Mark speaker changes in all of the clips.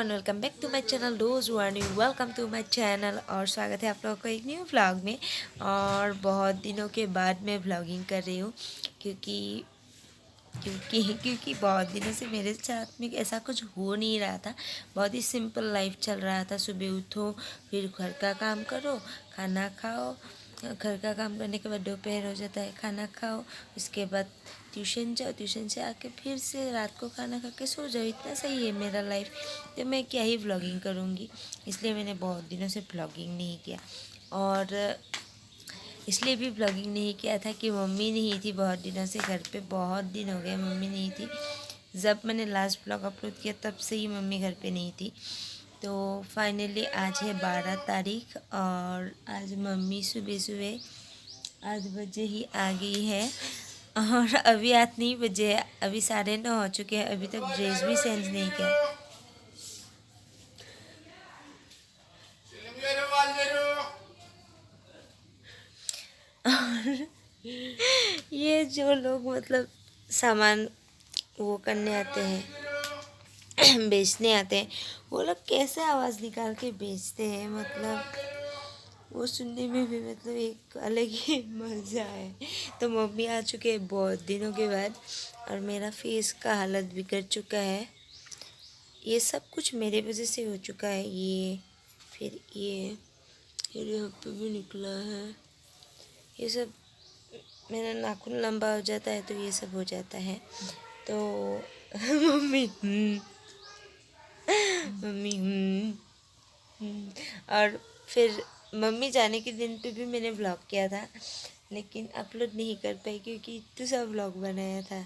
Speaker 1: Everyone, welcome back to my channel. Those who are new, welcome to my channel. और स्वागत है आप लोगों को एक न्यू व्लॉग में। और बहुत दिनों के बाद मैं व्लॉगिंग कर रही हूँ क्योंकि क्योंकि बहुत दिनों से मेरे साथ में ऐसा कुछ हो नहीं रहा था। बहुत ही सिंपल लाइफ चल रहा था। सुबह उठो, फिर घर का काम करो, खाना खाओ, घर का काम करने के बाद दोपहर हो जाता है, खाना खाओ, उसके बाद ट्यूशन जाओ, ट्यूशन से आके फिर से रात को खाना खा के सो जाओ। इतना सही है मेरा लाइफ। तो मैं क्या ही व्लॉगिंग करूँगी, इसलिए मैंने बहुत दिनों से व्लॉगिंग नहीं किया। और इसलिए भी व्लॉगिंग नहीं किया था कि मम्मी नहीं थी बहुत दिनों से घर पे। बहुत दिन हो गए मम्मी नहीं थी। जब मैंने लास्ट व्लॉग अपलोड किया तब से ही मम्मी घर पे नहीं थी। तो फाइनली आज है 12 तारीख और आज मम्मी सुबह सुबह 8 बजे ही आ गई है। और अभी 8 नहीं बजे है, अभी 9:30 हो चुके हैं। अभी तक ड्रेस भी चेंज नहीं किया। और ये जो लोग मतलब सामान वो करने आते हैं बेचने आते हैं, वो लोग कैसे आवाज़ निकाल के बेचते हैं, मतलब वो सुनने में भी मतलब एक अलग ही मज़ा है। तो मम्मी आ चुके हैं बहुत दिनों के बाद और मेरा फेस का हालत बिगड़ चुका है। ये सब कुछ मेरे वजह से हो चुका है। ये फिर ये यहाँ पे भी निकला है। ये सब मेरा नाखून लंबा हो जाता है तो ये सब हो जाता है। तो मम्मी मम्मी और फिर मम्मी जाने के दिन पे भी मैंने व्लॉग किया था, लेकिन अपलोड नहीं कर पाई क्योंकि इतना सा व्लॉग बनाया था।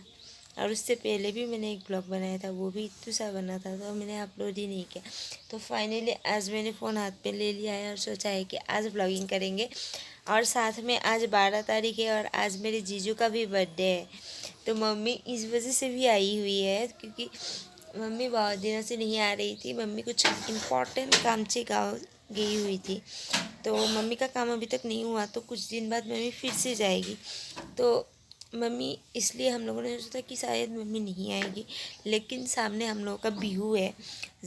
Speaker 1: और उससे पहले भी मैंने एक ब्लॉग बनाया था, वो भी इतना सा बना था, तो मैंने अपलोड ही नहीं किया। तो फाइनली आज मैंने फ़ोन हाथ पे ले लिया है और सोचा है कि आज व्लॉगिंग करेंगे। और साथ में आज 12 तारीख है और आज मेरे जीजू का भी बर्थडे है। तो मम्मी इस वजह से भी आई हुई है क्योंकि मम्मी बहुत दिनों से नहीं आ रही थी। मम्मी कुछ इम्पोर्टेंट काम से गाँव गई हुई थी, तो मम्मी का काम अभी तक नहीं हुआ। तो कुछ दिन बाद मम्मी फिर से जाएगी। तो मम्मी इसलिए हम लोगों ने सोचा कि शायद मम्मी नहीं आएगी, लेकिन सामने हम लोगों का बिहू है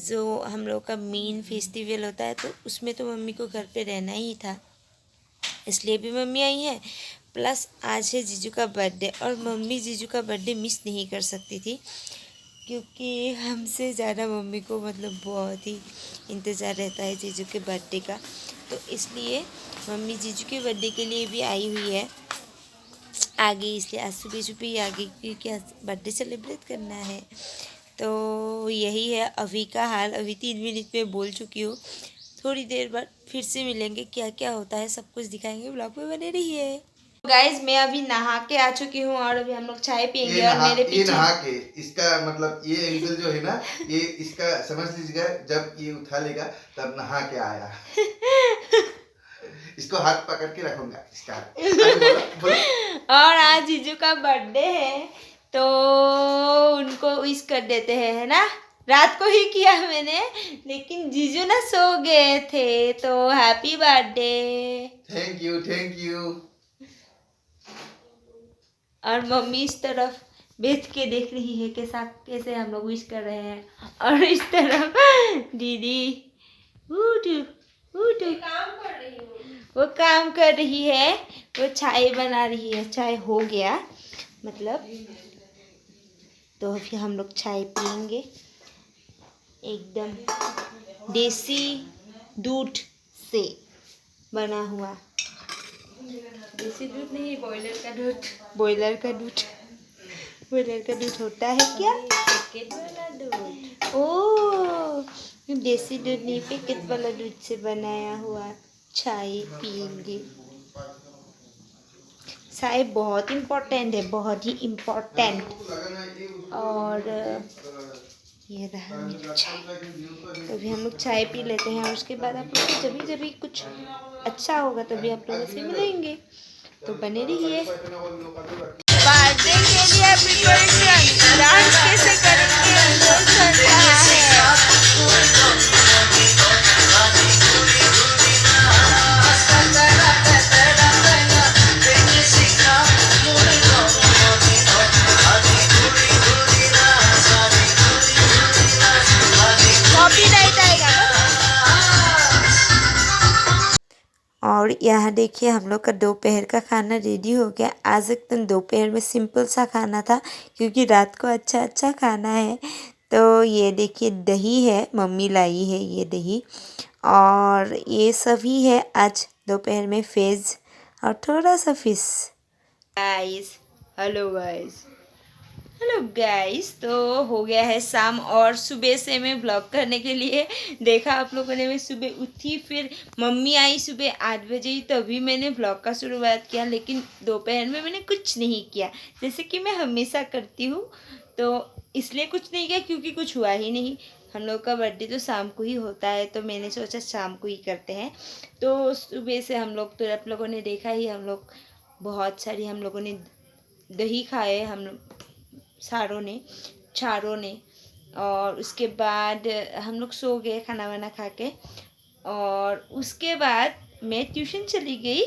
Speaker 1: जो हम लोगों का मेन फेस्टिवल होता है, तो उसमें तो मम्मी को घर पे रहना ही था, इसलिए भी मम्मी आई है। प्लस आज है जीजू का बर्थडे और मम्मी जीजू का बर्थडे मिस नहीं कर सकती थी क्योंकि हमसे ज़्यादा मम्मी को मतलब बहुत ही इंतज़ार रहता है जीजू के बर्थडे का। तो इसलिए मम्मी जीजू के बर्थडे के लिए भी आई हुई है, आ गई। इसलिए आज सुबह सुबह ही आ गई क्योंकि आज बर्थडे सेलिब्रेट करना है। तो यही है अभी का हाल। अभी 3 मिनट में बोल चुकी हूँ। थोड़ी देर बाद फिर से मिलेंगे, क्या क्या होता है सब कुछ दिखाएंगे। ब्लॉग में बने रहिए। गाइज मैं अभी नहा के आ चुकी हूँ और अभी हम लोग चाय पियेंगे। और मेरे पीछे
Speaker 2: ये नहा के इसका मतलब ये एंगल जो है ना, ये इसका समझ लीजिएगा, जब ये उठा लेगा तब नहा के आया। इसको हाथ पकड़ के रखूंगा इसका। बोलो।
Speaker 1: और आज जीजू का बर्थडे है तो उनको विश कर देते हैं, है ना। रात को ही किया मैंने, लेकिन जीजू ना सो गए थे। तो happy birthday.
Speaker 2: Thank you, thank you.
Speaker 1: और मम्मी इस तरफ बैठ के देख रही है कि साथ कैसे हम लोग विश कर रहे हैं। और इस तरफ दीदी काम कर रही हूँ, वो काम कर रही है, वो चाय बना रही है। चाय हो गया मतलब, तो अभी हम लोग चाय पियेंगे एकदम देसी दूध से बना हुआ। देसी दूध नहीं, बॉयलर का दूध। बॉयलर का दूध, बॉयलर का दूध होता है क्या? पैकेट वाला दूध। ओह, देसी दूध नहीं, पैकेट वाला दूध से बनाया हुआ चाय पियेंगे। चाय बहुत इम्पोर्टेंट है, बहुत ही इम्पोर्टेंट। और ये रहा मेरा चाय। तो अभी हम लोग चाय पी लेते हैं और उसके बाद आप लोग जब भी कुछ अच्छा होगा तभी आप लोगों से मिलेंगे। तो बने रहिए। बर्थडे के लिए प्रिपरेशन डांस कैसे करेंगे वो चल रहा है। कॉपीराइट और यहाँ देखिए हम लोग का दोपहर का खाना रेडी हो गया। आज एकदम दोपहर में सिंपल सा खाना था क्योंकि रात को अच्छा अच्छा खाना है। तो ये देखिए दही है, मम्मी लाई है ये दही, और ये सभी है आज दोपहर में वेज और थोड़ा सा fish. Guys, hello guys, hello guys. तो हो गया है शाम और सुबह से मैं ब्लॉग करने के लिए देखा आप लोगों ने। मैं सुबह उठी, फिर मम्मी आई सुबह 8 बजे ही, तभी मैंने ब्लॉग का शुरुआत किया। लेकिन दोपहर में मैंने कुछ नहीं किया जैसे कि मैं हमेशा करती हूँ। तो इसलिए कुछ नहीं किया क्योंकि कुछ हुआ ही नहीं। हम लोग का बर्थडे तो शाम को ही होता है, तो मैंने सोचा शाम को ही करते हैं। तो सुबह से हम लोग, तो आप लोगों ने देखा ही, हम लोग बहुत सारी हम लोगों ने दही खाए, हम चारों ने। और उसके बाद हम लोग सो गए खाना वाना खा के। और उसके बाद मैं ट्यूशन चली गई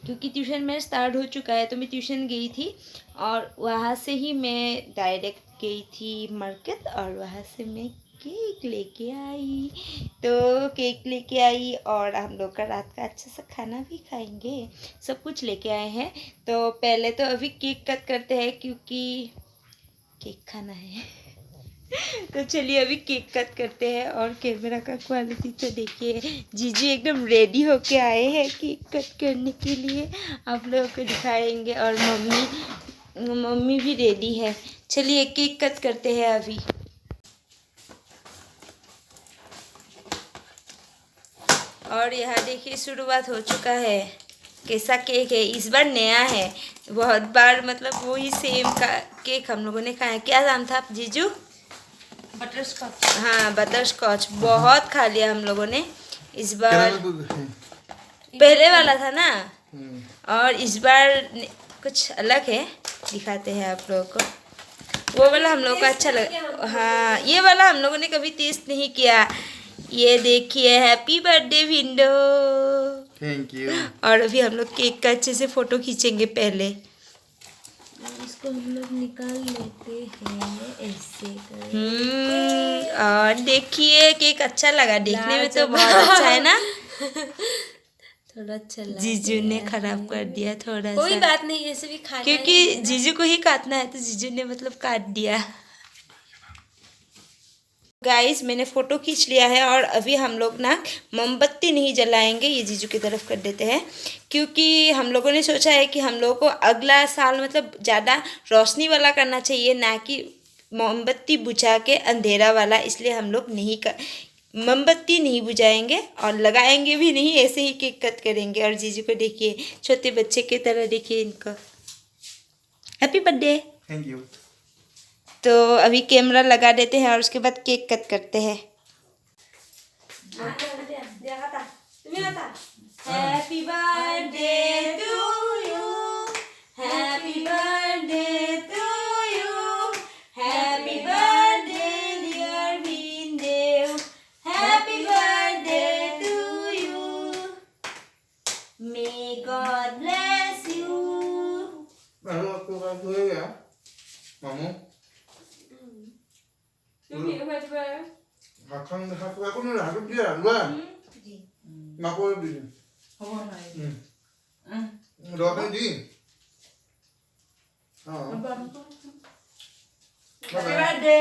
Speaker 1: क्योंकि ट्यूशन मेरा स्टार्ट हो चुका है। तो मैं ट्यूशन गई थी और वहाँ से ही मैं डायरेक्ट गई थी मार्केट, और वहाँ से मैं केक लेके आई। तो केक लेके आई और हम लोग का रात का अच्छा सा खाना भी खाएंगे, सब कुछ लेके आए हैं। तो पहले तो अभी केक कट करते हैं क्योंकि केक खाना है। तो चलिए अभी केक कट करते हैं। और कैमरा का क्वालिटी तो देखिए, जीजू एकदम रेडी होके आए हैं केक कट करने के लिए, आप लोगों को दिखाएंगे। और मम्मी भी रेडी है। चलिए केक कट करते हैं अभी। और यहाँ देखिए शुरुआत हो चुका है। कैसा केक है, इस बार नया है। बहुत बार मतलब वही सेम का केक हम लोगों ने खाया। क्या नाम था जीजू?
Speaker 3: Butterscotch.
Speaker 1: हाँ, बटर स्कॉच बहुत खा लिया हम लोगों ने इस बार। पहले वाला था ना, और इस बार कुछ अलग है, दिखाते हैं आप लोगों को। वो वाला हम लोग को अच्छा लगा। हाँ, ये वाला हम लोगों ने कभी टेस्ट नहीं किया। ये देखिए, happy birthday window.
Speaker 2: Thank you.
Speaker 1: और अभी हम लोग केक का अच्छे से फोटो खींचेंगे पहले।
Speaker 3: इसको हम लोग निकाल लेते हैं ऐसे
Speaker 1: और देखिए केक अच्छा लगा देखने में, तो बहुत अच्छा है ना।
Speaker 3: थोड़ा अच्छा लगा।
Speaker 1: जीजू ने खराब कर दिया थोड़ा सा।
Speaker 3: कोई बात नहीं, ऐसे भी खाना
Speaker 1: क्योंकि जीजू को ही काटना है, तो जीजू ने मतलब काट दिया। गाइस, मैंने फ़ोटो खींच लिया है और अभी हम लोग ना मोमबत्ती नहीं जलाएंगे। ये जीजू की तरफ कर देते हैं क्योंकि हम लोगों ने सोचा है कि हम लोगों को अगला साल मतलब ज़्यादा रोशनी वाला करना चाहिए, ना कि मोमबत्ती बुझा के अंधेरा वाला। इसलिए हम लोग मोमबत्ती नहीं बुझाएंगे और लगाएंगे भी नहीं, ऐसे ही केक कट करेंगे। और जीजू को देखिए, छोटे बच्चे की तरह देखिए इनको। Happy birthday.
Speaker 2: Thank you.
Speaker 1: तो अभी कैमरा लगा देते हैं और उसके बाद केक कट करते हैं। Happy birthday to you, happy birthday to you, happy birthday dear Vindev, happy birthday to you, may god bless you.
Speaker 2: मामू आपको बात होएगा? मामू हाथ को ना हाथ दिया हुआ माको दी रोकने दी। हाँ,
Speaker 1: बर्थडे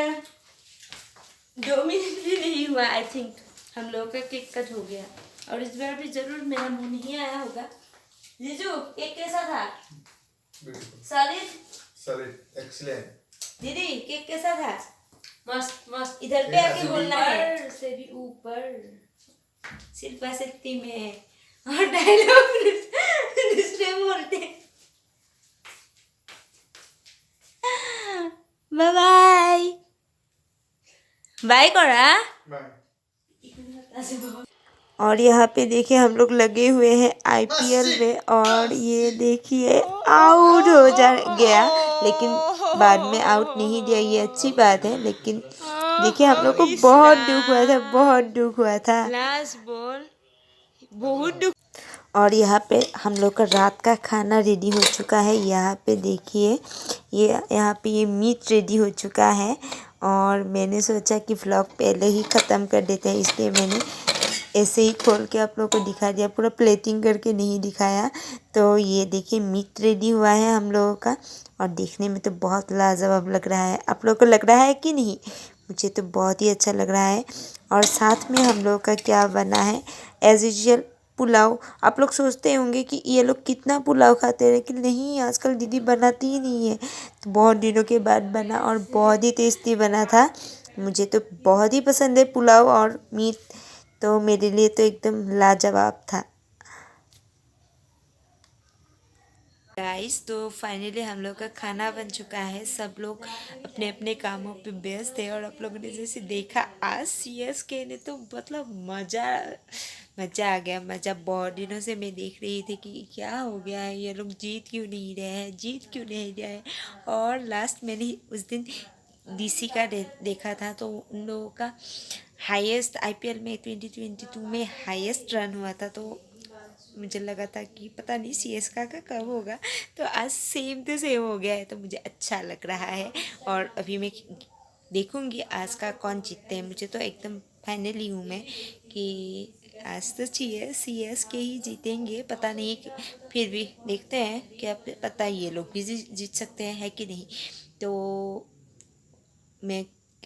Speaker 1: 2 मिनट भी नहीं हुआ आई थिंक, हम लोग का केक कट हो गया। और इस बार भी जरूर मेरा मुंह नहीं आया होगा। जीजू केक कैसा था?
Speaker 2: Solid excellent.
Speaker 1: दीदी केक कैसा था?
Speaker 3: मस्त मस्त।
Speaker 1: इधर पे आके बोलना है।
Speaker 3: ऊपर से भी ऊपर।
Speaker 1: शिल्पा शक्ति में और डायलॉग दूसरे बोलते। बाय बाय बाय करा।
Speaker 2: बाय।
Speaker 1: और यहाँ पे देखिए हम लोग लगे हुए हैं IPL में, और ये देखिए आउट हो गया, लेकिन बाद में आउट नहीं दिया, ये अच्छी बात है। लेकिन देखिए हम लोग को बहुत दुख हुआ था, बहुत दुख हुआ था। लास्ट बॉल बहुत दुख। और यहाँ पे हम लोग का रात का खाना रेडी हो चुका है। यहाँ पे देखिए, यहाँ पे ये मीट रेडी हो चुका है। और मैंने सोचा कि व्लॉग पहले ही ख़त्म कर देते हैं, इसलिए मैंने ऐसे ही खोल के आप लोगों को दिखा दिया, पूरा प्लेटिंग करके नहीं दिखाया। तो ये देखिए मीट रेडी हुआ है हम लोगों का, और देखने में तो बहुत लाजवाब लग रहा है। आप लोगों को लग रहा है कि नहीं? मुझे तो बहुत ही अच्छा लग रहा है। और साथ में हम लोगों का क्या बना है, एज यूजुअल पुलाव। आप लोग सोचते होंगे कि ये लोग कितना पुलाव खाते हैं, लेकिन नहीं, आजकल दीदी बनाती ही नहीं है। तो बहुत दिनों के बाद बना और बहुत ही टेस्टी बना था। मुझे तो बहुत ही पसंद है पुलाव और मीट, तो मेरे लिए तो एकदम लाजवाब था। गाइस, तो फाइनली हम लोग का खाना बन चुका है। सब लोग अपने अपने कामों पे व्यस्त है, और आप लोगों ने जैसे देखा आज CSK ने तो मतलब मज़ा आ गया। मज़ा बहुत दिनों से मैं देख रही थी कि क्या हो गया है, ये लोग जीत क्यों नहीं रहे हैं, जीत क्यों नहीं रहे हैं। और लास्ट मैंने उस दिन DC का देखा था, तो उन लोगों का हाईएस्ट IPL में 2022 में हाईएस्ट रन हुआ था। तो मुझे लगा था कि पता नहीं CSK का कब होगा, तो आज सेम टू सेम हो गया है, तो मुझे अच्छा लग रहा है। और अभी मैं देखूंगी आज का कौन जीतते हैं। मुझे तो एकदम फाइनली हूँ मैं कि आज तो CSK ही जीतेंगे, पता नहीं फिर भी देखते हैं। क्या पता ये लोग भी जीत सकते हैं, है कि नहीं। तो मैं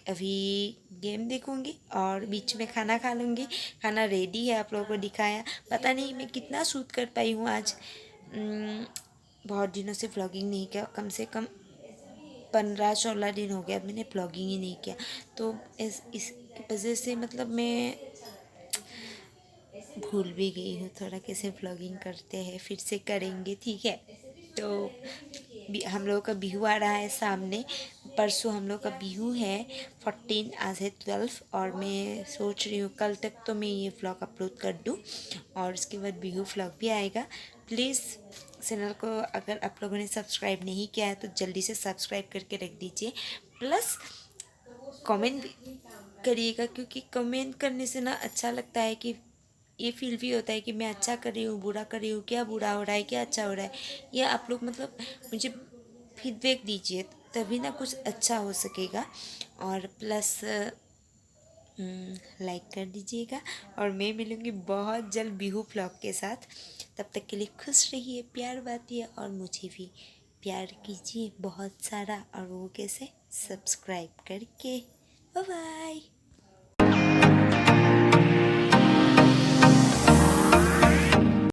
Speaker 1: अभी गेम देखूंगी और बीच में खाना खा लूँगी। खाना रेडी है, आप लोगों को दिखाया। पता नहीं मैं कितना शूट कर पाई हूँ आज। बहुत दिनों से व्लॉगिंग नहीं किया, कम से कम 15-16 दिन हो गया मैंने व्लॉगिंग ही नहीं किया। तो इस वजह से मतलब मैं भूल भी गई हूँ थोड़ा कैसे व्लॉगिंग करते हैं। फिर से करेंगे, ठीक है। तो हम लोगों का बिहू आ रहा है सामने। परसों हम लोग का बिहू है 14, आज है 12। और मैं सोच रही हूँ कल तक तो मैं ये व्लॉग अपलोड कर दूँ, और उसके बाद बिहू व्लॉग भी आएगा। प्लीज़ चैनल को अगर आप लोगों ने सब्सक्राइब नहीं किया है तो जल्दी से सब्सक्राइब करके रख दीजिए। प्लस कमेंट भी करिएगा, क्योंकि कमेंट करने से ना अच्छा लगता है कि ये फील भी होता है कि मैं अच्छा कर रही हूँ, बुरा कर रही हूँ, क्या बुरा हो रहा है, क्या अच्छा हो रहा है। या आप लोग मतलब मुझे फीडबैक दीजिए, तभी ना कुछ अच्छा हो सकेगा। और प्लस लाइक कर दीजिएगा। और मैं मिलूँगी बहुत जल्द बिहू व्लॉग के साथ। तब तक के लिए खुश रहिए, प्यार बांटिए, और मुझे भी प्यार कीजिए बहुत सारा। और वो कैसे, सब्सक्राइब करके। Bye bye.